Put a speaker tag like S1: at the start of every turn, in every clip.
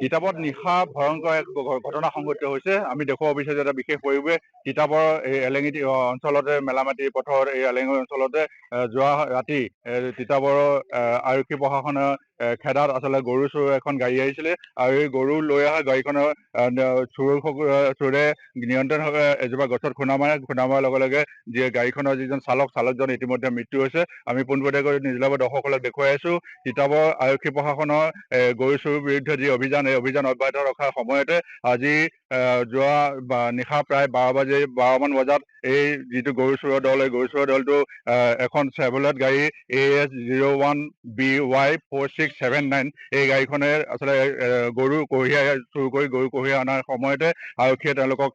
S1: তিতাবৰত নিশা ভয়ংকৰ এক ঘটনা সংঘটিত হৈছে। আমি দেখুৱাব বিচাৰিছো এটা বিশেষ পৰিৱেশ। তিতাবৰ এই এলেঙি অঞ্চলতে মেলামাটি পথৰ এই এলেঙি অঞ্চলতে যোৱা ৰাতি তিতাবৰৰ আৰক্ষী প্ৰশাসনৰ খেদাত আচলতে গৰু চোৰ এখন গাড়ী আহিছিলে আৰু এই গৰু লৈ অহা গাড়ীখনৰ চোৰে নিয়ন্ত্ৰণভাৱে এজোপা গছত খুন্দা মৰাৰ লগে লগে গাড়ীখনৰ যিজন চালকজন ইতিমধ্যে মৃত্যু হৈছে। আমি পোনপটীয়াকৈ নিউজ দৰ্শকসকলক দেখুৱাই আছো তিতাবৰ আৰক্ষী প্ৰশাসনৰ গৰু চোৰৰ বিৰুদ্ধে যি অভিযান, এই অভিযান অব্যাহত ৰখাৰ সময়তে আজি যোৱা নিশা প্ৰায় 12মান বজাত এই যিটো গৰু চোৰৰ দল, এই গৰু চোৰৰ দলটো এখন চেভলেট গাড়ী AS01BY 4679 এই গাড়ীখনে আচলতে গৰু কঢ়িয়াই অনাৰ সময়তে আৰক্ষীয়ে তেওঁলোকক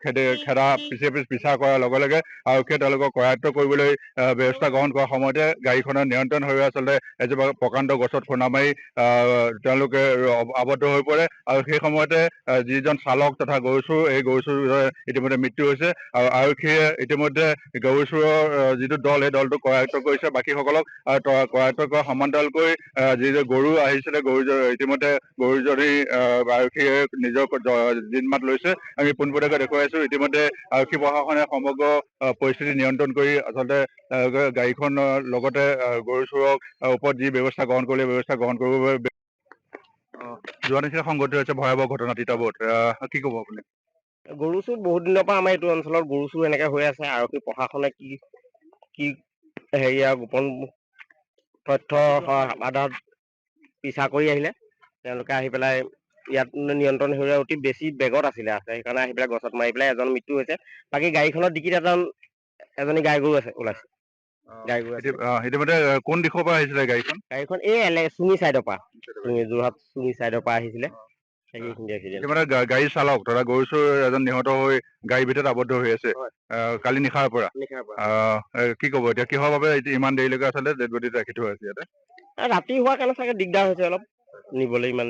S1: পিছা কৰাৰ লগে লগে আৰক্ষীয়ে তেওঁলোকক কৰায়ত্ব কৰিবলৈ ব্যৱস্থা গ্ৰহণ কৰাৰ সময়তে গাড়ীখনৰ নিয়ন্ত্ৰণ হৈ আচলতে এজোপা প্ৰকাণ্ড গছত খুন্দা মাৰি তেওঁলোকে আবদ্ধ হৈ পৰে আৰু সেই সময়তে যিজন চালক তথা গৰু চোৰ, এই গৰু চোৰ ইতিমধ্যে মৃত্যু হৈছে আৰু আৰক্ষীয়ে ইতিমধ্যে গৰু চোৰৰ যিটো দল, এই দলটো কৰায়ত্ব কৰিছে। বাকীসকলক কৰায়ত্ব কৰা সমান্তৰালকৈ যি গৰু আহিছিলে, ইতিমধ্যে গৰুজনী আৰক্ষীয়ে নিজৰ জিম্মাত লৈছে। আমি পোনপটীয়াকৈ দেখুৱাইছো ইতিমধ্যে আৰক্ষী প্ৰশাসনে সমগ্ৰ পৰিস্থিতি নিয়ন্ত্ৰণ কৰি আচলতে গাড়ীখনৰ লগতে গৰু চোৰক ওপৰত যি ব্যৱস্থা গ্ৰহণ কৰিব বাবে যোৱা নিশা সংঘটিত হৈছে ভয়াৱহ ঘটনা তিতাবৰত। কি ক'ব আপুনি?
S2: গৰু চোৰ বহুত দিনৰ পৰা আমাৰ এইটো অঞ্চলত গৰু চোৰ এনেকে হৈ আছে। আৰক্ষী প্ৰশাসনে কি হেৰিয়া গোপন তথ্য আধাৰত পিছা কৰি আহিলে। তেওঁলোকে আহি পেলাই ইয়াত নিয়ন্ত্ৰণ হৈ অতি বেছি বেগত আছে, সেইকাৰণে আহি পেলাই গছত মাৰি পেলাই এজন মৃত্যু হৈছে। বাকী গাড়ীখনৰ ডিকিত এজনী গাই গৰু ওলাইছে।
S1: ইতিমধ্যে কোন দিশৰ পৰা আহিছিলে গাড়ীখন?
S2: গাড়ীখন এই চুঙি চাইডৰ পৰা, যোৰহাট চুঙি চাইডৰ পৰা আহিছিলে।
S1: ইতিমধ্যে গাড়ীৰ চালক তথা গৰু চোৰ এজন নিহত হৈ গাড়ীৰ ভিতৰত আবদ্ধ হৈ আছে কালি নিশাৰ পৰা। কি ক'ব এতিয়া, কিহৰ বাবে ইমান দেৰিলৈকে আচলতে ডেড বডিত ৰাখি থোৱা হৈছে ইয়াতে?
S2: ৰাতি হোৱাৰ কাৰণে চাগে দিগদাৰ হৈছে অলপ নিবলৈ ইমান।